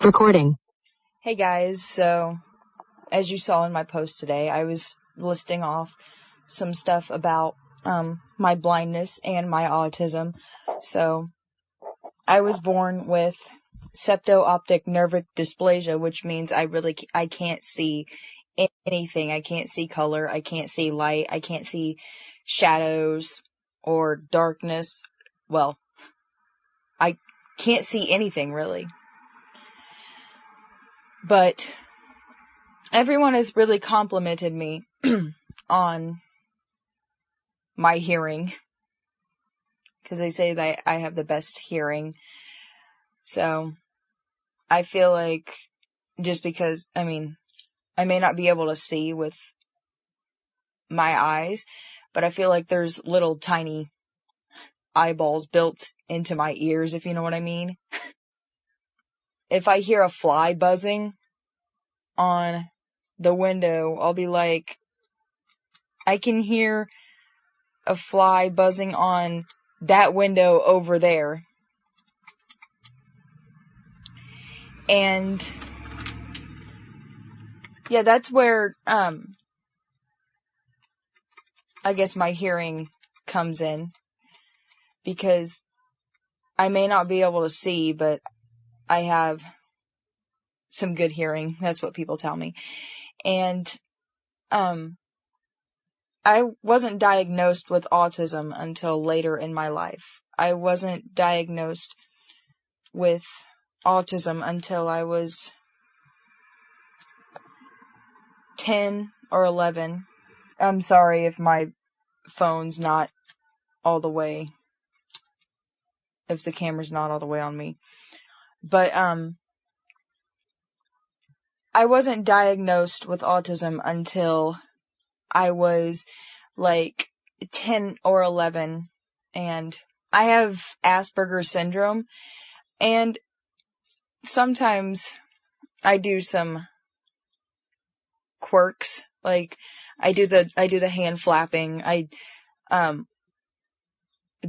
Recording. Hey guys, so as you saw in my post today, I was listing off some stuff about my blindness and my autism. So I was born with septo-optic nervic dysplasia, which means I can't see anything. I can't see color, I can't see light, I can't see shadows or darkness. Well, I can't see anything really. But everyone has really complimented me on my hearing, because they say that I have the best hearing. So I feel like just because, I may not be able to see with my eyes, but I feel like there's little tiny eyeballs built into my ears, if you know what I mean. If I hear a fly buzzing on the window, I'll be like, I can hear a fly buzzing on that window over there. And yeah, that's where I guess my hearing comes in, because I may not be able to see, but I have some good hearing. That's what people tell me. And I wasn't diagnosed with autism until later in my life. I wasn't diagnosed with autism until I was 10 or 11. I'm sorry if my phone's not all the way, if the camera's not all the way on me. But I wasn't diagnosed with autism until I was like 10 or 11, and I have Asperger's syndrome, and sometimes I do some quirks, like I do the hand flapping, I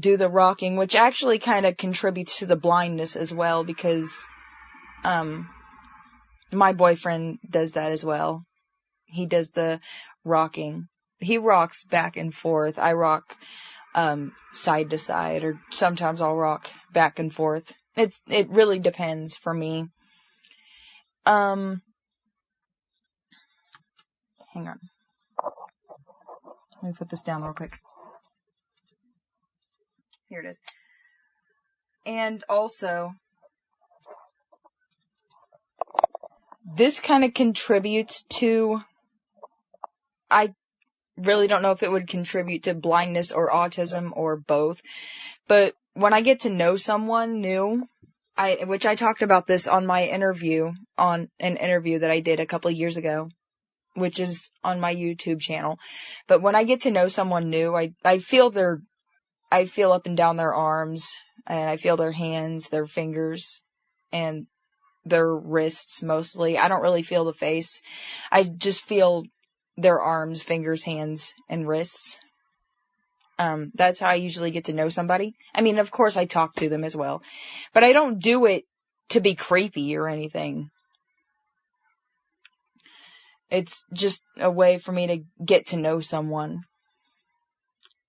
do the rocking, which actually kind of contributes to the blindness as well, because my boyfriend does that as well. He does the rocking. He rocks back and forth. I rock side to side, or sometimes I'll rock back and forth. It really depends for me. Hang on. Let me put this down real quick. Here it is. And also, this kind of contributes to, I really don't know if it would contribute to blindness or autism or both, but when I get to know someone new, which I talked about this on an interview that I did a couple of years ago, which is on my YouTube channel. But when I get to know someone new, I feel up and down their arms, and I feel their hands, their fingers, and their wrists mostly. I don't really feel the face. I just feel their arms, fingers, hands, and wrists. That's how I usually get to know somebody. I mean, of course I talk to them as well, but I don't do it to be creepy or anything. It's just a way for me to get to know someone.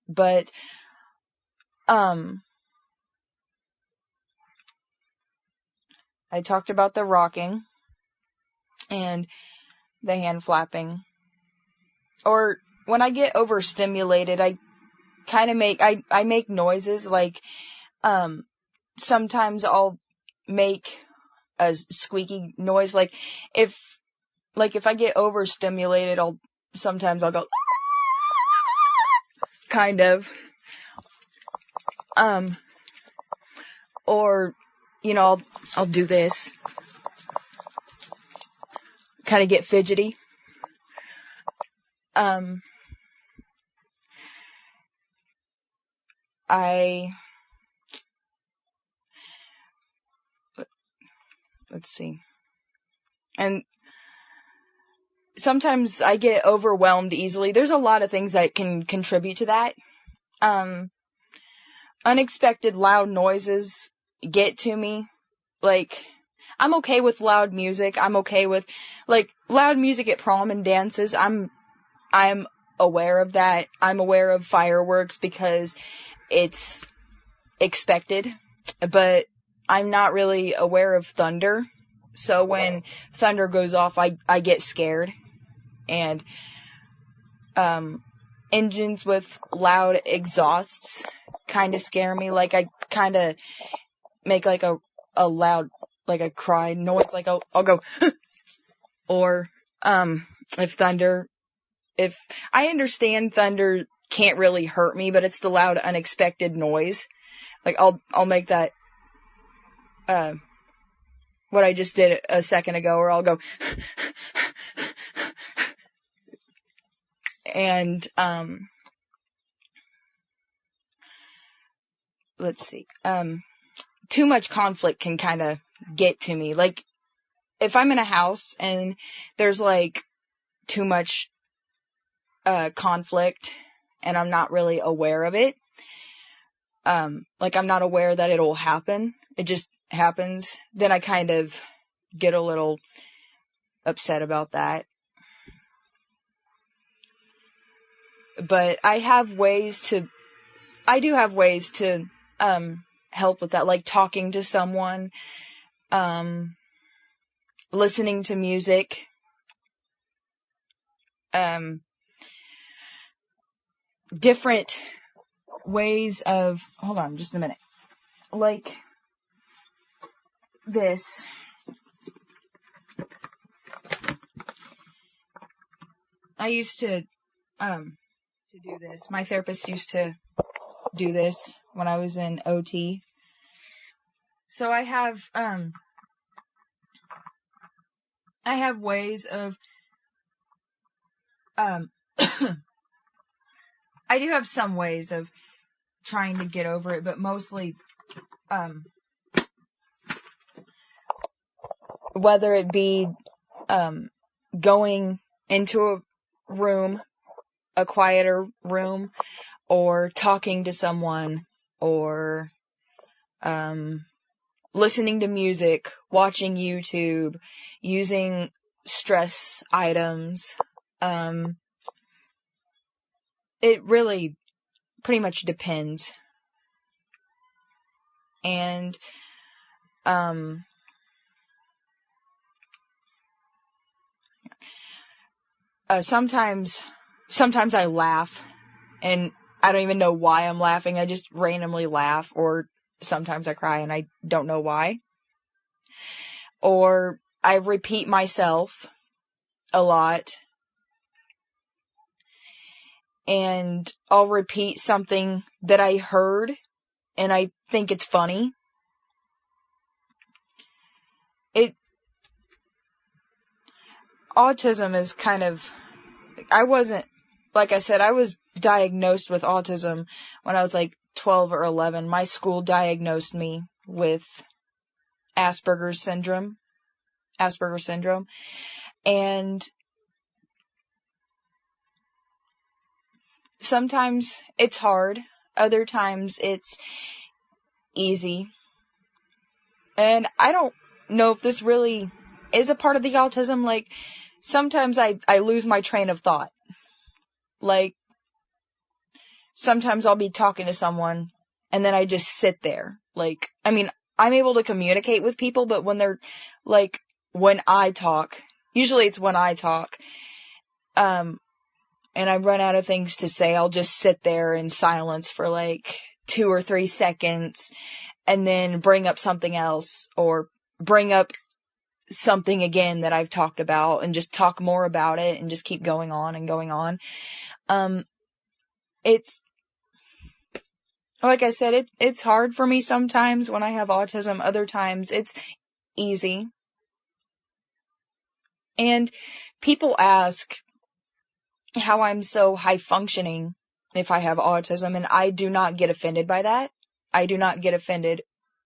But, I talked about the rocking and the hand flapping. Or when I get overstimulated, I kind of make noises, like, sometimes I'll make a squeaky noise, like if I get overstimulated, sometimes I'll go, kind of, or, I'll do this, kind of get fidgety. Let's see. And sometimes I get overwhelmed easily. There's a lot of things that can contribute to that. Unexpected loud noises get to me. Like, I'm okay with loud music. I'm okay with, like, loud music at prom and dances. I'm aware of that. I'm aware of fireworks because it's expected, but I'm not really aware of thunder. So when thunder goes off, I get scared. And engines with loud exhausts kind of scare me. Like, I kind of make like a loud, like a cry noise. Like I'll go, or if I understand thunder can't really hurt me, but it's the loud unexpected noise. Like I'll make that what I just did a second ago, or I'll go and let's see. Too much conflict can kind of get to me. Like, if I'm in a house and there's like too much conflict and I'm not really aware of it, like I'm not aware that it'll happen, it just happens, then I kind of get a little upset about that. But I do have ways to help with that, like talking to someone, listening to music, different ways of, hold on just a minute, like this. I used to do this. My therapist used to do this when I was in OT. So I have ways of I do have some ways of trying to get over it, but mostly whether it be going into a room, a quieter room, or talking to someone, or listening to music, watching YouTube, using stress items. It really pretty much depends. And sometimes I laugh, and I don't even know why I'm laughing. I just randomly laugh, or sometimes I cry and I don't know why. Or I repeat myself a lot, and I'll repeat something that I heard and I think it's funny. Autism is kind of, I was diagnosed with autism when I was like 12 or 11. My school diagnosed me with Asperger's syndrome. And sometimes it's hard. Other times it's easy. And I don't know if this really is a part of the autism. Like, sometimes I lose my train of thought. Like, sometimes I'll be talking to someone and then I just sit there. Like, I mean, I'm able to communicate with people, but when they're, like, when I talk, usually it's when I talk, and I run out of things to say, I'll just sit there in silence for like 2 or 3 seconds and then bring up something else, or bring up something again that I've talked about and just talk more about it and just keep going on and going on. It's, like I said, it's hard for me sometimes when I have autism. Other times it's easy. And people ask how I'm so high functioning if I have autism, and I do not get offended by that. I do not get offended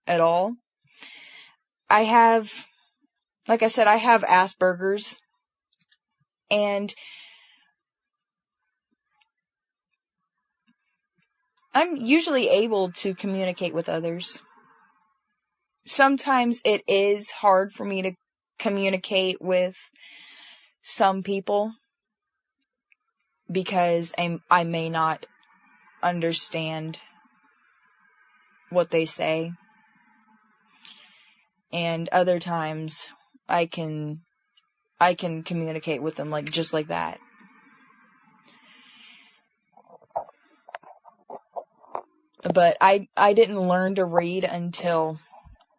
at all. Like I said, I have Asperger's, and I'm usually able to communicate with others. sometimes it is hard for me to communicate with some people because I may not understand what they say. And other times I can communicate with them just like that. But I didn't learn to read until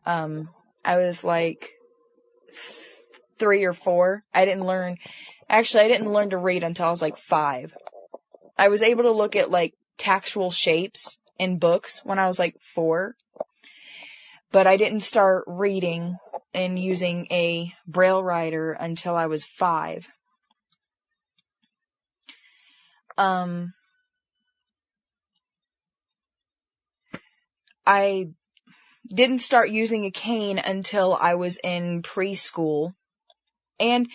I was 3 or 4. I didn't learn to read until I was 5. I was able to look at tactual shapes in books when I was 4. But I didn't start reading and using a braille writer until I was 5. I didn't start using a cane until I was in preschool. And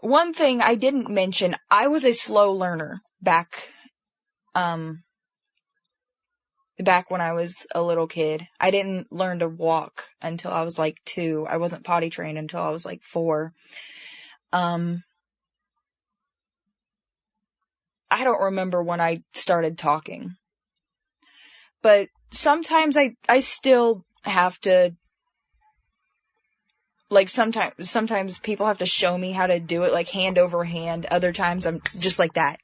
one thing I didn't mention, I was a slow learner back when I was a little kid. I didn't learn to walk until I was 2. I wasn't potty trained until I was 4. I don't remember when I started talking. But sometimes I still have to, sometimes people have to show me how to do it, hand over hand. Other times I'm just like that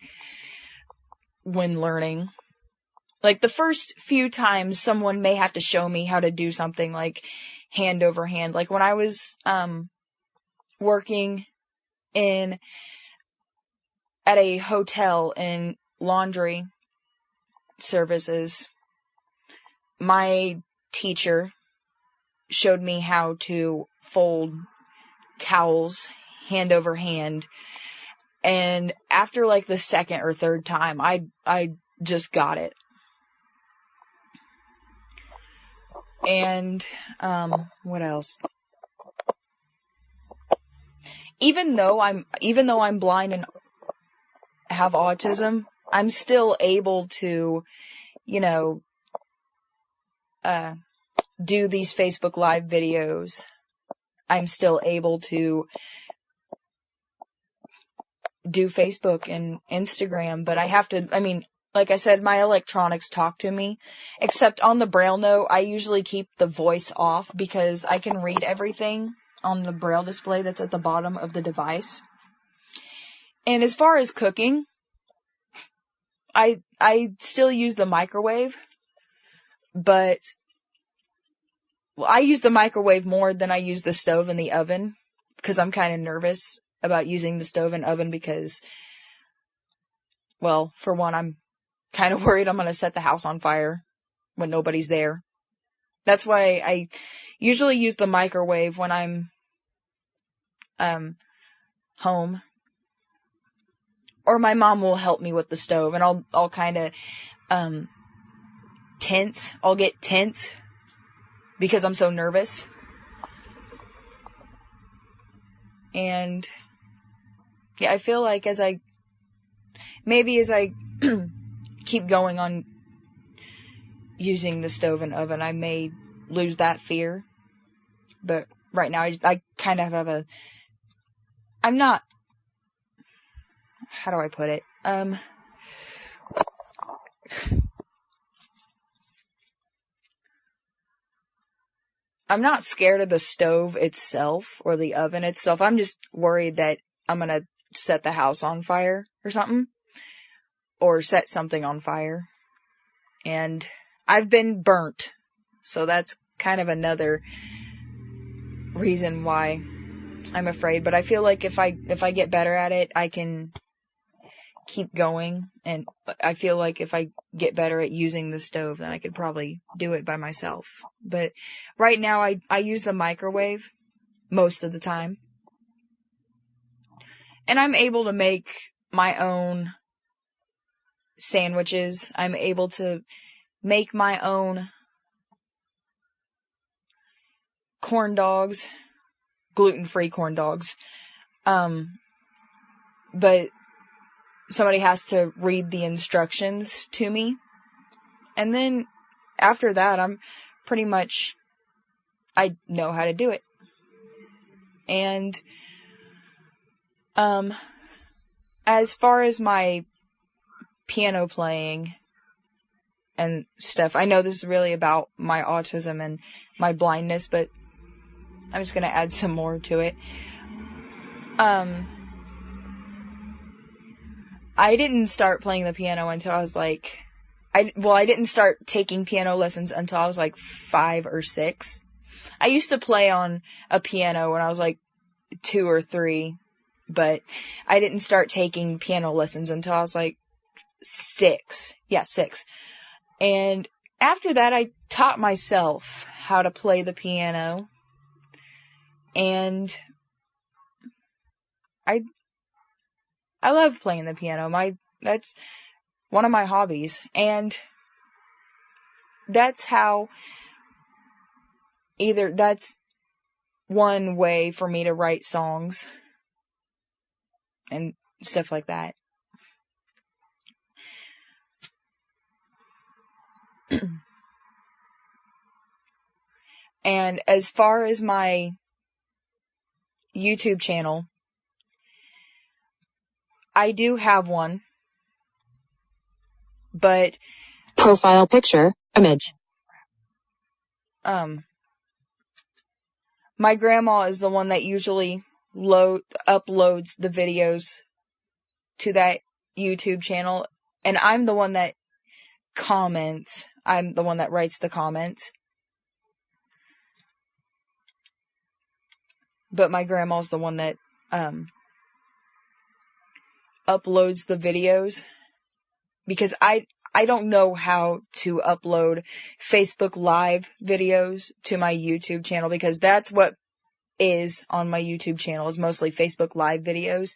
when learning. The first few times someone may have to show me how to do something hand over hand. When I was working at a hotel in laundry services, my teacher showed me how to fold towels hand over hand. And after the second or third time, I just got it. And what else? Even though I'm blind and have autism, I'm still able to, do these Facebook Live videos. I'm still able to do Facebook and Instagram, but I have to, like I said, my electronics talk to me, except on the Braille note, I usually keep the voice off because I can read everything on the Braille display that's at the bottom of the device. And as far as cooking, I still use the microwave, but I use the microwave more than I use the stove and the oven because I'm kind of nervous about using the stove and oven because, well, for one, I'm kind of worried I'm going to set the house on fire when nobody's there. That's why I usually use the microwave when I'm home. Or my mom will help me with the stove, and I'll kind of tense. I'll get tense because I'm so nervous. And yeah, I feel like as I keep going on using the stove and oven, I may lose that fear. But right now, I kind of have I'm not, how do I put it? I'm not scared of the stove itself or the oven itself. I'm just worried that I'm going to set the house on fire or something. Or set something on fire. And I've been burnt. So that's kind of another reason why I'm afraid. But I feel like if I get better at it, I can keep going. And I feel like if I get better at using the stove, then I could probably do it by myself. But right now I use the microwave most of the time. And I'm able to make my own sandwiches. I'm able to make my own corn dogs, gluten-free corn dogs. But somebody has to read the instructions to me. And then after that, I'm pretty much I know how to do it. And, as far as my piano playing and stuff, I know this is really about my autism and my blindness, but I'm just gonna add some more to it. I didn't start playing the piano until I was like, I didn't start taking piano lessons until I was like 5 or 6. I used to play on a piano when I was like 2 or 3, but I didn't start taking piano lessons until I was like 6. Yeah, 6. And after that, I taught myself how to play the piano. And I love playing the piano. That's one of my hobbies. And that's that's one way for me to write songs and stuff like that. And as far as my YouTube channel, I do have one, but profile picture, image. My grandma is the one that usually uploads the videos to that YouTube channel, and I'm the one that comments. I'm the one that writes the comments. But my grandma's the one that uploads the videos, because I don't know how to upload Facebook Live videos to my YouTube channel, because that's what is on my YouTube channel, is mostly Facebook Live videos.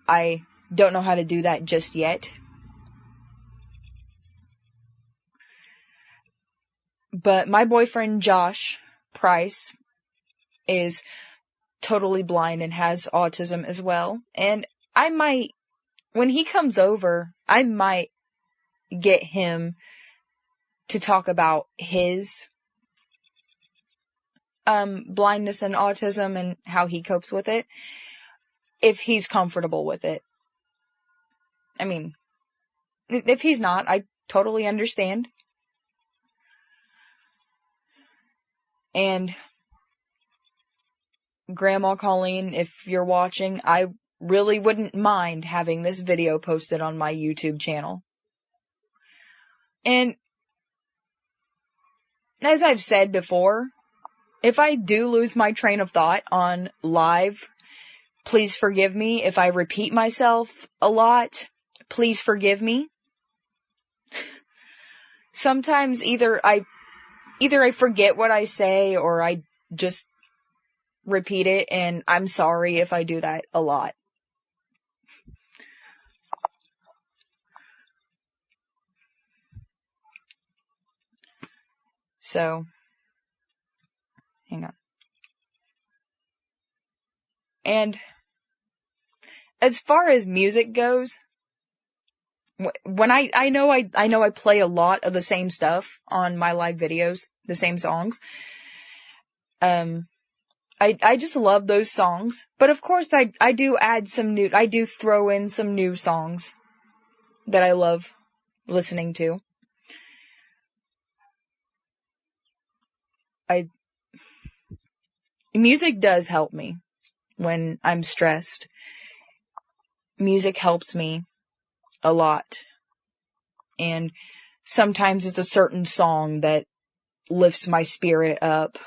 I don't know how to do that just yet. But my boyfriend, Josh Price, is totally blind and has autism as well. And when he comes over, I might get him to talk about his blindness and autism and how he copes with it, if he's comfortable with it. I mean, if he's not, I totally understand. And Grandma Colleen, if you're watching, I really wouldn't mind having this video posted on my YouTube channel. And as I've said before, if I do lose my train of thought on live, please forgive me. If I repeat myself a lot, please forgive me. Sometimes either I forget what I say, or I just repeat it, and I'm sorry if I do that a lot. So, hang on. And as far as music goes, when I know I play a lot of the same stuff on my live videos, the same songs. I just love those songs, but of course I do throw in some new songs that I love listening to. Music does help me when I'm stressed. Music helps me a lot. And sometimes it's a certain song that lifts my spirit up,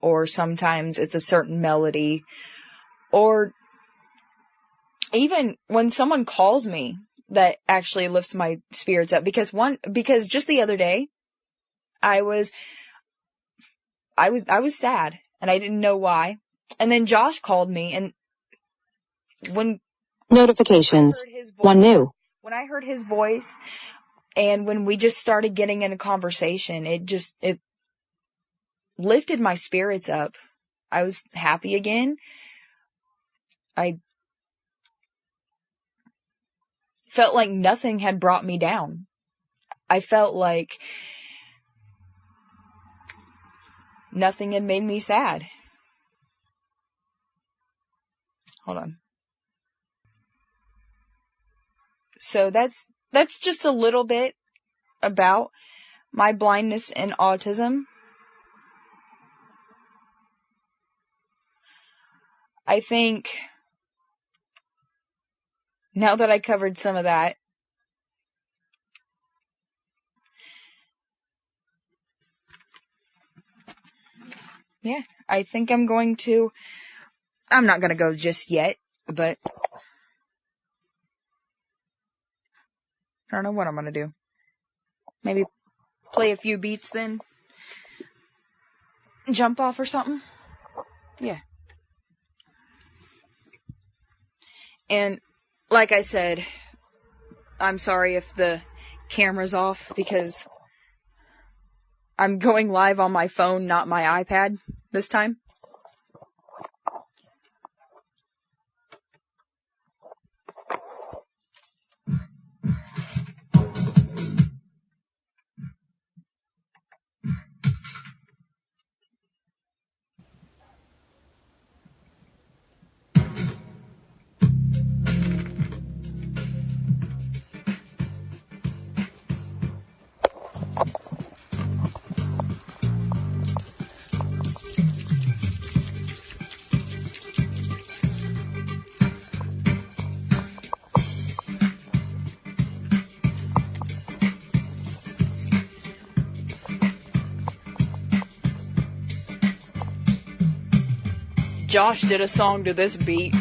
or sometimes it's a certain melody, or even when someone calls me that actually lifts my spirits up, because just the other day I was sad and I didn't know why. And then Josh called me, and when notifications, one new. When I heard his voice, and when we just started getting in a conversation, it lifted my spirits up. I was happy again. I felt like nothing had brought me down. I felt like nothing had made me sad. Hold on. So that's just a little bit about my blindness and autism. I think now that I covered some of that, yeah, I think I'm not going to go just yet, but I don't know what I'm going to do. Maybe play a few beats, then jump off or something. Yeah. And like I said, I'm sorry if the camera's off because I'm going live on my phone, not my iPad this time. Josh did a song to this beat.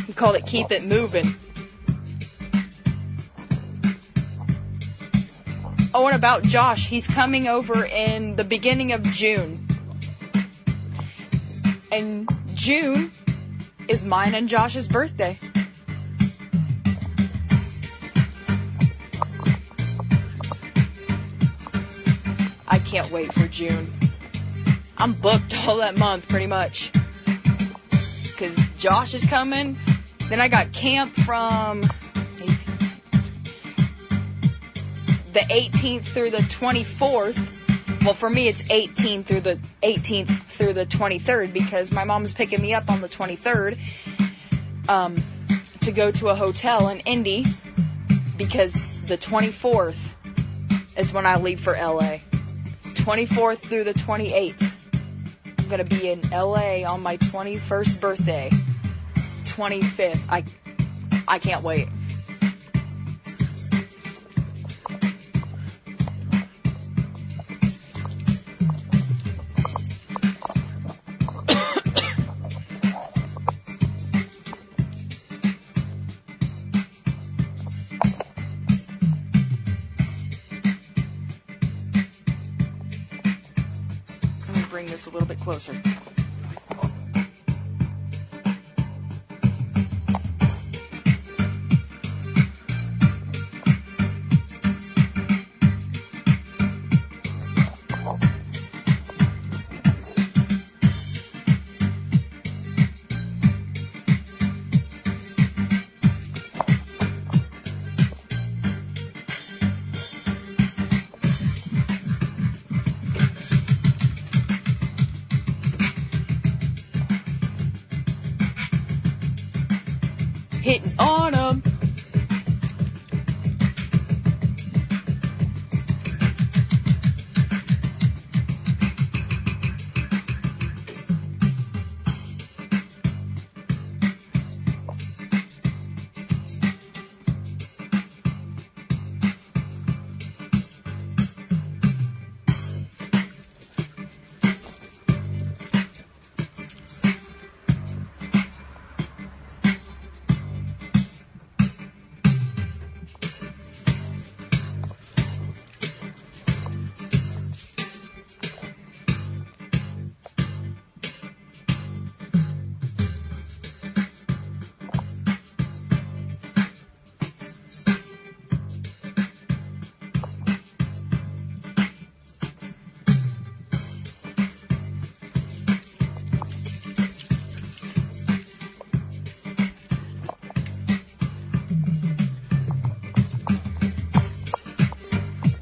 He called it Keep It Movin'. Oh, and about Josh, he's coming over in the beginning of June. And June is mine and Josh's birthday. I can't wait for June. I'm booked all that month, pretty much. Because Josh is coming. Then I got camp from the 18th through the 24th. Well, for me, it's 18th through the 23rd, because my mom's picking me up on the 23rd to go to a hotel in Indy, because the 24th is when I leave for LA. 24th through the 28th. I'm going to be in LA on my 21st birthday. 25th. I can't wait. Let me bring this a little bit closer. Hitting on 'em.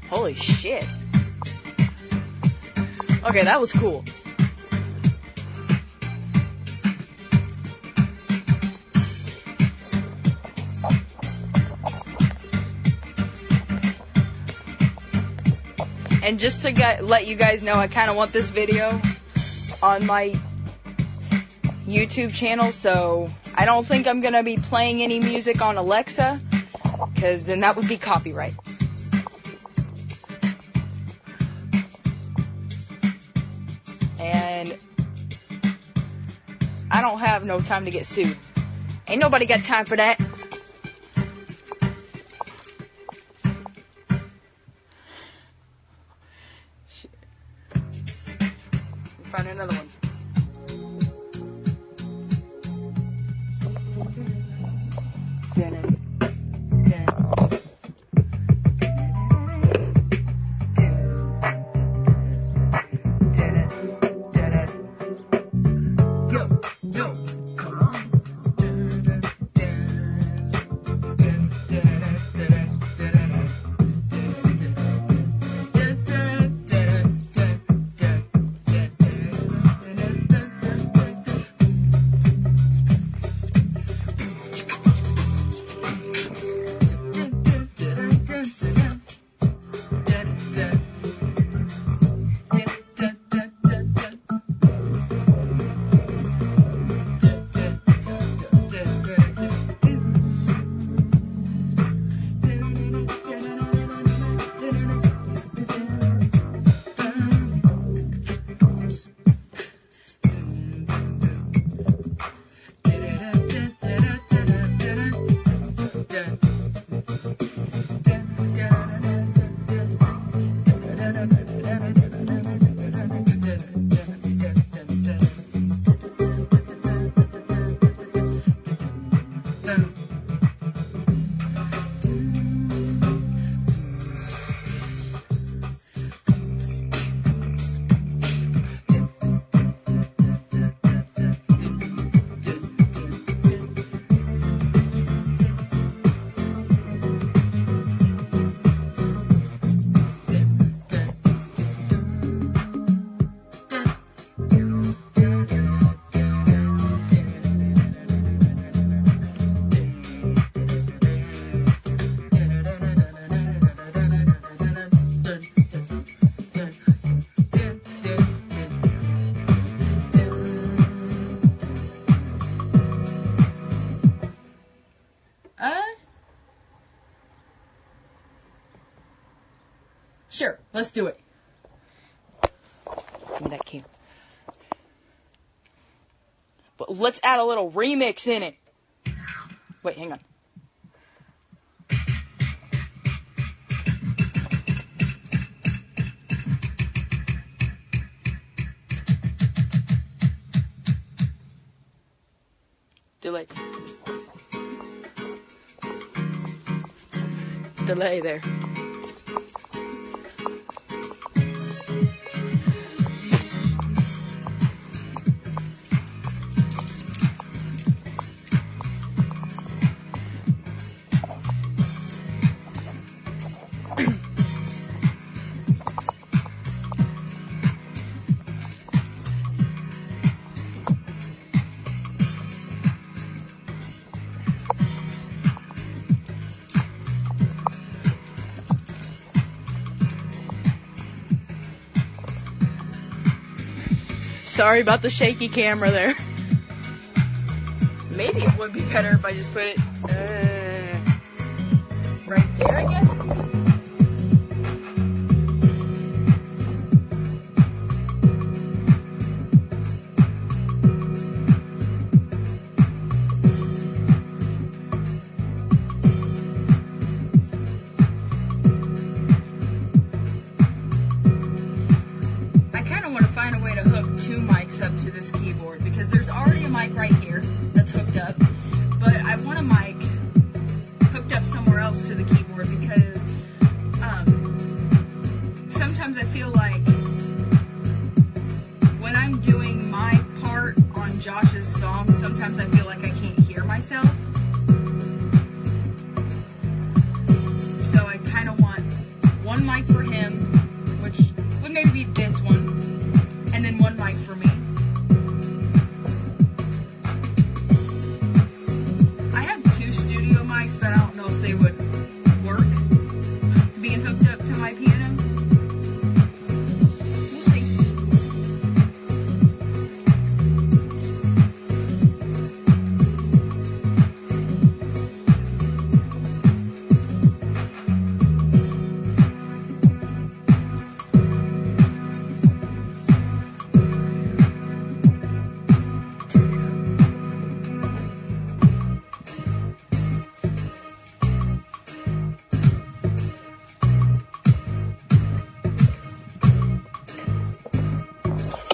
Holy shit. Okay, that was cool. And just to let you guys know, I kind of want this video on my YouTube channel, so I don't think I'm going to be playing any music on Alexa, because then that would be copyright. And I don't have no time to get sued. Ain't nobody got time for that. Find another one. Yo, come on. Sure, let's do it. Give me that key. But let's add a little remix in it. Wait, hang on. Delay. Delay there. Sorry about the shaky camera there. Maybe it would be better if I just put it right there, I guess. Up to this keyboard because there's already a mic right here that's hooked up, but I want a mic hooked up somewhere else to the keyboard because sometimes I feel like when I'm doing my part on Josh's song, sometimes I feel like I can't hear myself, so I kind of want one mic for him, which would maybe be this one.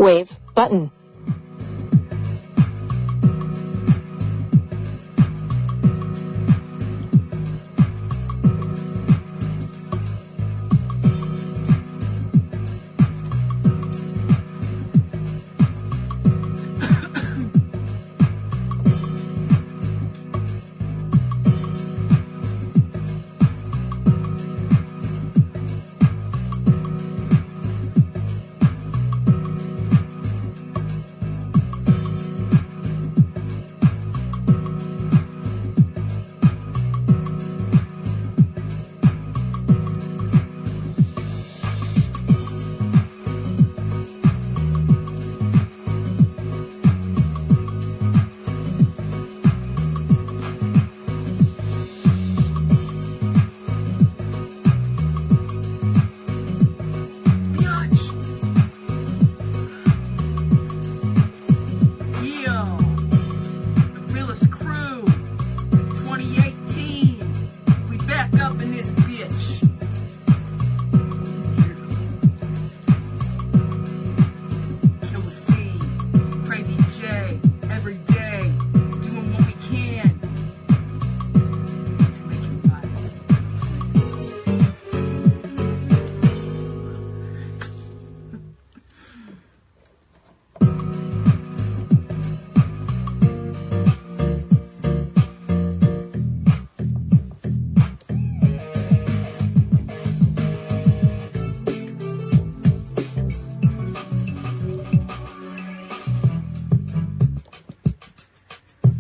Wave button.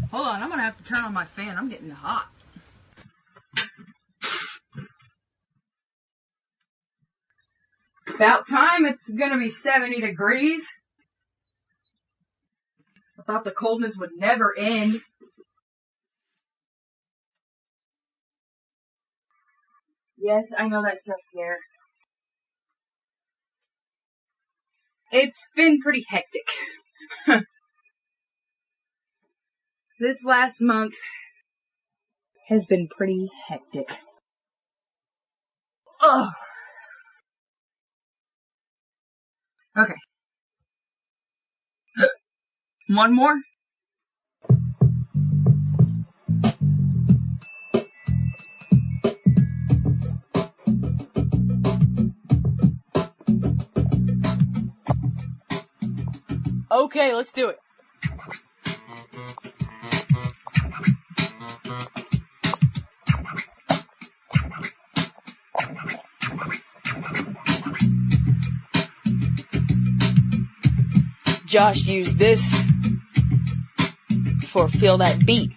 Hold on, I'm gonna have to turn on my fan. I'm getting hot. About time it's gonna be 70 degrees. I thought the coldness would never end. Yes, I know that stuff's there. It's been pretty hectic. This last month has been pretty hectic. Ugh. Okay. One more? Okay, let's do it. Josh used this for Feel That Beat.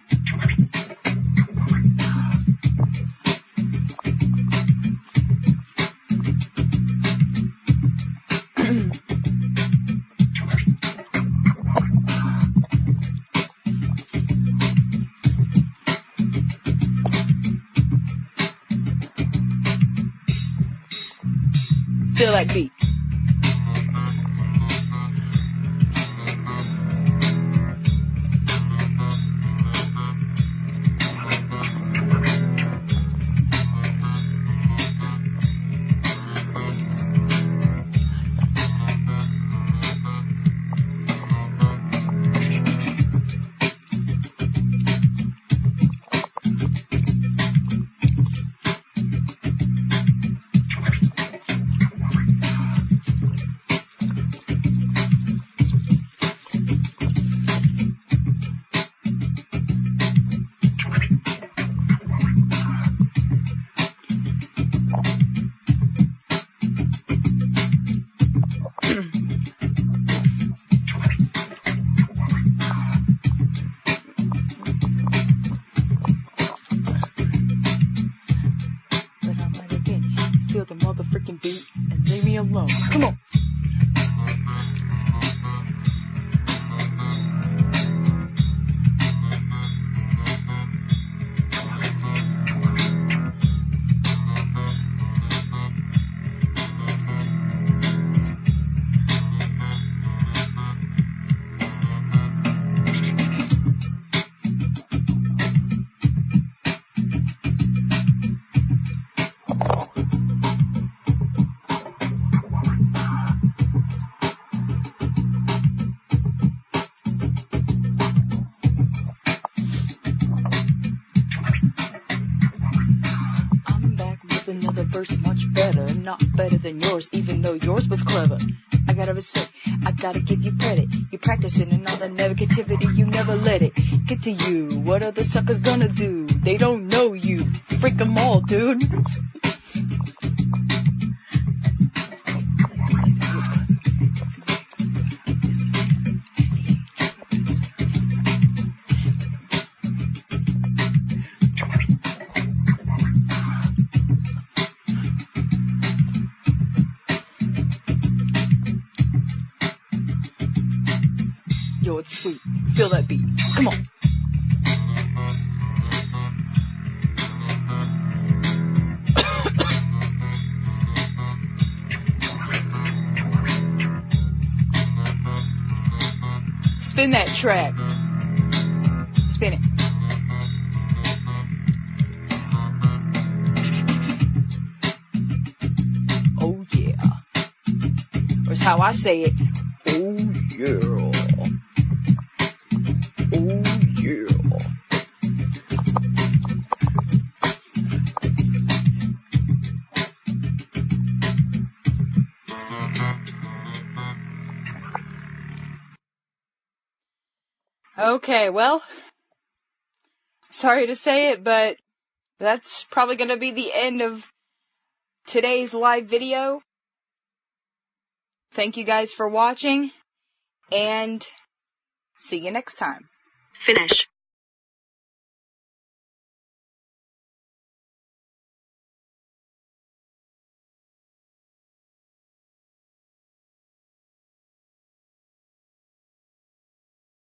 Feel that beat. Feel the motherfucking beat and leave me alone. Come on. another verse much better, not better than yours, even though yours was clever. I gotta say, I gotta give you credit. You're practicing and all the negativity, you never let it get to you. What are the suckers gonna do? They don't know you. Freak them all, dude. Yo, it's sweet. Feel that beat. Come on. Spin that track. Spin it. Oh yeah. That's how I say it. Oh yeah. Oh yeah. Okay, well, sorry to say it, but that's probably going to be the end of today's live video. Thank you guys for watching, and see you next time. Finish.